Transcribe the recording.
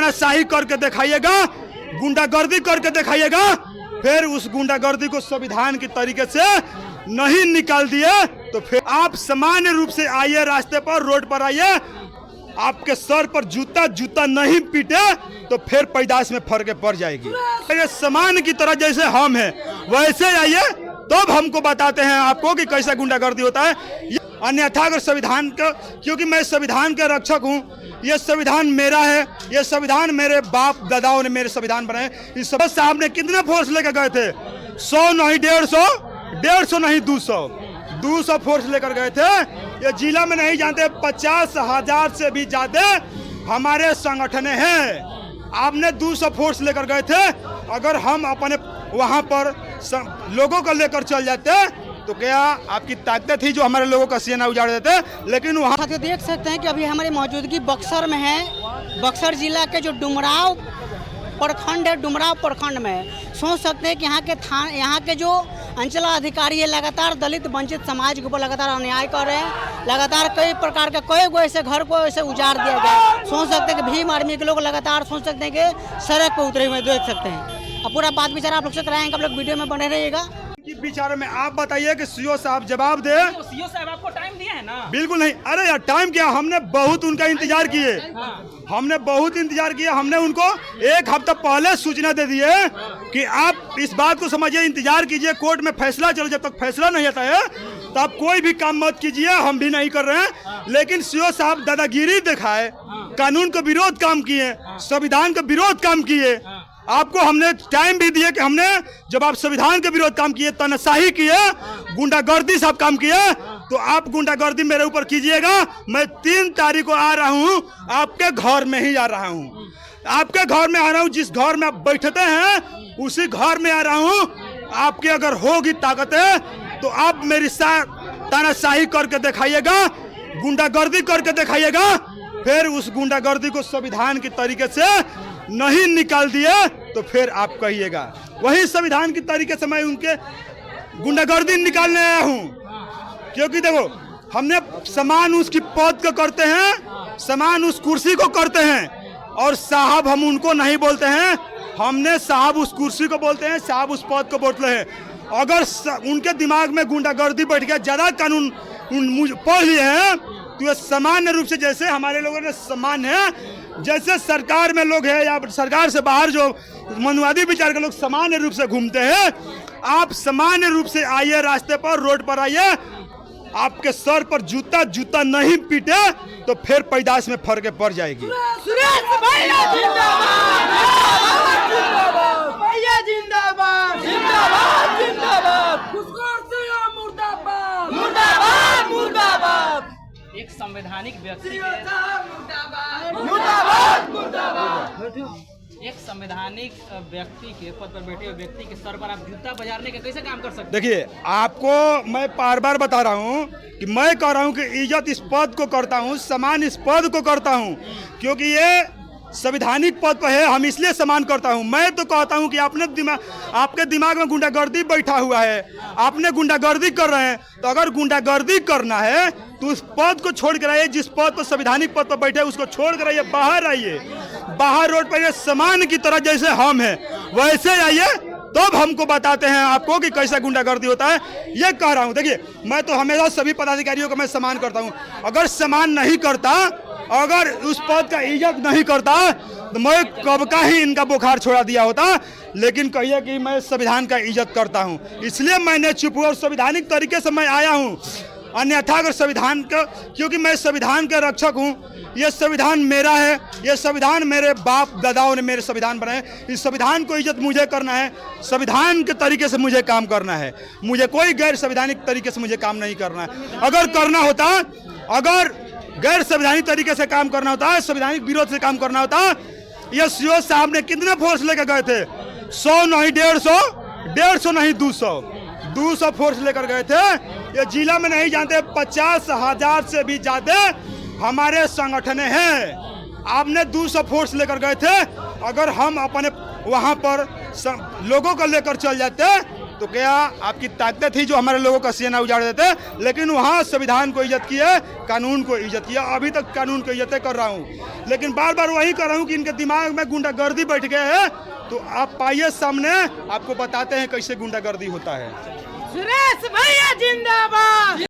तानाशाही करके दिखाइएगा, गुंडागर्दी करके दिखाइएगा, फिर उस गुंडागर्दी को संविधान के तरीके से नहीं निकाल दिए तो फिर आप सामान्य रूप से आइए, रास्ते पर, रोड पर आइए, आपके सर पर जूता जूता नहीं पीटे तो फिर पैदाश में फर्क पड़ जाएगी। ये सामान्य की तरह जैसे हम हैं वैसे आइए, तब हमको बताते हैं आपको कि कैसा गुंडागर्दी होता है। अन्यथा अगर संविधान का, क्योंकि मैं संविधान का रक्षक हूँ, ये संविधान मेरा है, ये संविधान मेरे बाप दादाओं ने मेरे संविधान बनाए। इस सब साहब ने कितने फोर्स लेकर गए थे? 100 नहीं 150 नहीं 200 फोर्स लेकर गए थे। ये जिला में नहीं जानते 50,000 से भी ज्यादा हमारे संगठन हैं। आपने 200 फोर्स लेकर गए थे। अगर हम अपने वहां पर लोगों को लेकर चल जाते तो क्या आपकी ताकत थी जो हमारे लोगों का सीना उजाड़ देते? लेकिन वहाँ देख सकते हैं कि अभी हमारी मौजूदगी बक्सर में है। बक्सर जिला के जो डुमराव प्रखंड है, डुमराव प्रखंड में सोच सकते हैं कि यहाँ के जो अंचलाधिकारी है लगातार दलित वंचित समाज के ऊपर लगातार अन्याय कर रहे हैं। लगातार कई प्रकार के कई ऐसे घर को ऐसे उजाड़ दिया गया। सोच सकते हैं कि भीम आर्मी के लोग लगातार सोच सकते हैं कि सड़क पर उतरे हुए देख सकते हैं। अब पूरा बात विचार आप लोग से कराएंगे, आप लोग वीडियो में बने रहिएगा। विचार में आप बताइए कि सीओ साहब जवाब दे। सीओ साहब आपको टाइम दिया है ना? बिल्कुल नहीं। अरे यार टाइम क्या, हमने बहुत उनका इंतजार किए, हमने बहुत इंतजार किया। हमने उनको 1 हफ्ता पहले सूचना दे दी है कि आप इस बात को समझिए, इंतजार कीजिए, कोर्ट में फैसला चले, जब तक फैसला नहीं आता है तो आप कोई भी काम मत कीजिए, हम भी नहीं कर रहे हैं। लेकिन सीओ साहब दादागिरी दिखाए, कानून का विरोध काम किए, संविधान का विरोध काम किए। आपको हमने टाइम भी दिया कि हमने जब आप संविधान के विरोध काम किए, तानाशाही किए, गुंडागर्दी सब काम किए, तो आप गुंडागर्दी मेरे ऊपर कीजिएगा। मैं 3 तारीख को आ रहा हूँ, आपके घर में ही आ रहा हूँ, आपके घर में आ रहा हूँ। जिस घर में आप बैठते हैं उसी घर में आ रहा हूँ। आपके अगर होगी ताकतें तो आप मेरी तानाशाही करके दिखाइएगा, गुंडागर्दी करके दिखाइएगा, फिर उस गुंडागर्दी को संविधान के तरीके से नहीं निकाल दिए तो फिर आप कहिएगा। वही संविधान की तरीके से मैं उनके गुंडागर्दी निकालने आया हूँ। क्योंकि देखो, हमने समान उसकी पद को करते हैं, समान उस कुर्सी को करते हैं, और साहब हम उनको नहीं बोलते हैं, हमने साहब उस कुर्सी को बोलते हैं, साहब उस पद को बोलते हैं। अगर उनके दिमाग में गुंडागर्दी बैठ गया, ज्यादा कानून पढ़ लिए हैं, तो ये सामान्य रूप से जैसे हमारे लोगों ने सम्मान है, जैसे सरकार में लोग हैं या सरकार से बाहर जो मनुवादी विचार के लोग सामान्य रूप से घूमते हैं, आप सामान्य रूप से आइए, रास्ते पर, रोड पर आइए, आपके सर पर जूता जूता नहीं पीटे तो फिर पैदाश में फर्क पड़ जाएगी। एक संवैधानिक व्यक्ति के पद पर बैठे हुए व्यक्ति के सर पर आप जूता बजाने का कैसे काम कर सकते हैं? देखिए, आपको मैं बार बार बता रहा हूँ कि मैं कह रहा हूँ कि इज्जत इस पद को करता हूँ, सम्मान इस पद को करता हूँ, क्योंकि ये संवैधानिक पद पर है, हम इसलिए सम्मान करता हूँ। मैं तो कहता हूँ कि आपके दिमाग में गुंडागर्दी बैठा हुआ है, आपने गुंडागर्दी कर रहे हैं, तो अगर गुंडागर्दी करना है तो उस पद को छोड़ कर आइए, जिस पद पर संवैधानिक पद पर बैठे उसको छोड़ कर आइए, बाहर आइए, बाहर रोड पर आइए, समान की तरह जैसे हम हैं वैसे आइए, तब हमको बताते हैं आपको कि कैसा गुंडागर्दी होता है। ये कह रहा हूँ। देखिए, मैं तो हमेशा सभी पदाधिकारियों का मैं सम्मान करता हूँ। अगर सम्मान नहीं करता, अगर उस पद का इज्जत नहीं करता तो मैं कब का ही इनका बुखार छोड़ा दिया होता। लेकिन कहिए कि मैं संविधान का इज्जत करता हूँ, इसलिए मैंने चुप हुआ और संवैधानिक तरीके से मैं आया हूँ। अन्यथा अगर संविधान का, क्योंकि मैं संविधान का रक्षक हूँ, ये संविधान मेरा है, ये संविधान मेरे बाप दादाओं ने मेरे संविधान बनाए। इस संविधान को इज्जत मुझे करना है, संविधान के तरीके से मुझे काम करना है, मुझे कोई गैर संवैधानिक तरीके से मुझे काम नहीं करना है। अगर करना होता, अगर गैर संवैधानिक तरीके से काम करना होता है, संवैधानिक विरोध से काम करना होता, ये सीओ साहब ने कितने फोर्स लेकर गए थे? 100 नहीं 150 नहीं 200 फोर्स लेकर गए थे। ये जिला में नहीं जानते 50,000 से भी ज्यादा हमारे संगठन हैं। आपने 200 फोर्स लेकर गए थे। अगर हम अपने वहां पर लोगों को लेकर चल जाते तो क्या आपकी ताकत थी जो हमारे लोगों का सीना उजाड़ देते, लेकिन वहाँ संविधान को इज्जत किए, कानून को इज्जत किया। अभी तक कानून को इज्जत कर रहा हूँ, लेकिन बार बार वही कर रहा हूँ कि इनके दिमाग में गुंडागर्दी बैठ गए है। तो आप पाइए सामने, आपको बताते हैं कैसे गुंडागर्दी होता है। सुरेश भैया जिंदाबाद।